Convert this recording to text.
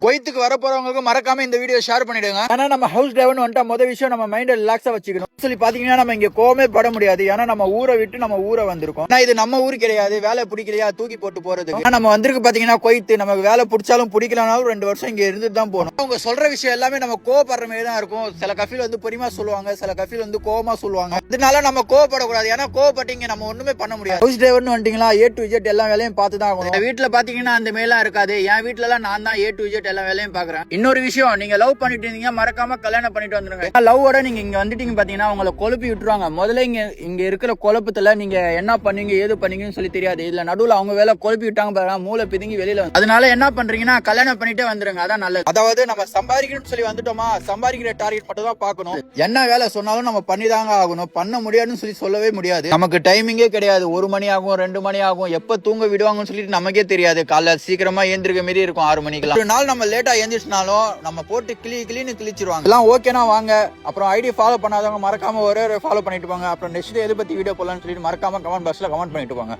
கோயத்துக்கு வர போறவங்களுக்கு மறக்காம இந்த வீடியோ ஷேர் பண்ணிடுங்க. ஆனா நம்ம ஹவுஸ் டிரைவர்னு வந்துட்டா முதல் விஷயம் நம்ம மைண்ட ரிலாக்ஸா வச்சுக்கணும். சொல்லி பாத்தீங்கன்னா நம்ம இங்க கோவமே பட முடியாது. ஏன்னா நம்ம ஊரை விட்டு நம்ம ஊரை வந்திருக்கோம். ஆனா இது நம்ம ஊரு கிடையாது, வேலை பிடிக்கலையா தூக்கி போட்டு போறதுக்கு. நம்ம வந்திருக்கு பாத்தீங்கன்னா கோயத்து, நமக்கு வேலை பிடிச்சாலும் பிடிக்கலனாலும் 2 வருஷம் இங்க இருந்துட்டு தான் போகணும். அவங்க சொல்ற விஷயம் எல்லாமே நம்ம கோவப்படுற மாதிரி தான் இருக்கும். சில கஃபீல் வந்து பொறுமையா சொல்லுவாங்க, சில கஃபீல் வந்து கோவமா சொல்லுவாங்க. இதனால நம்ம கோவப்படக்கூடாது. ஏன்னா கோவப்பட்டீங்க நம்ம ஒண்ணுமே பண்ண முடியாது. ஹவுஸ் டிரைவர்னு வந்துட்டீங்களா A to Z எல்லா வேலையும் பார்த்து தான் ஆகணும். வீட்டுல பாத்தீங்கன்னா அந்த மேலாம் இருக்காது. என் வீட்டுல எல்லாம் நான் தான் A to Z எல்லா வேலையும் பாக்குறேன். இன்னொரு விஷயம், நீங்க லவ் பண்ணிட்டு இருந்தீங்க மறக்காம கல்யாணம் பண்ணிட்டு வந்துருங்க. லவ்வோட நீங்க இங்க வந்துட்டீங்க பாத்தீங்கன்னா உங்களை கொழுப்பி விட்டுருவாங்க. முதல்ல இங்க இருக்கிற குழப்பத்துல நீங்க என்ன பண்ணீங்க ஏது பண்ணீங்கன்னு சொல்லி தெரியாது. இதுல நடுவுல அவங்க வேலை கொழுப்பி விட்டாங்க பாருங்க, மூளை பிதுங்கி வெளியில வந்து. அதனால என்ன பண்றீங்கன்னா கல்யாணம் பண்ணிட்டே வந்துருங்க, அதான் நல்லது. அதாவது நம்ம சம்பாதிக்கணும்னு சொல்லி வந்துட்டோமா, சம்பாதிக்கிற டார்கெட் மட்டும் தான் பார்க்கணும். என்ன வேலை சொன்னாலும் நம்ம பண்ணிதாங்க ஆகணும். பண்ண முடியாதுன்னு சொல்லி சொல்லவே முடியாது. நமக்கு டைமிங்கே கிடையாது. 1 மணி ஆகும், 2 மணி ஆகும், எப்ப தூங்க விடுவாங்கன்னு சொல்லிட்டு நமக்கே தெரியாது. காலைல சீக்கிரமா ஏந்திருக்க மாரி இருக்கும் 6 மணிக்கு. ஒரு நாள் நம்ம லேட்டா ஏந்திரிச்சு நம்ம போட்டு கிளின்னு கிழிச்சிருவாங்க. எல்லாம் ஓகேனா வாங்க. அப்புறம் ஐடி ஃபாலோ பண்ணாதவங்க மறக்காம ஒரே ஃபாலோ பண்ணிட்டு போங்க. அப்புறம் நெக்ஸ்ட் எதை பத்தி வீடியோ போடலாம்னு சொல்லிட்டு மறக்காம கமெண்ட் பாக்ஸ்ல கமெண்ட் பண்ணிட்டு போங்க.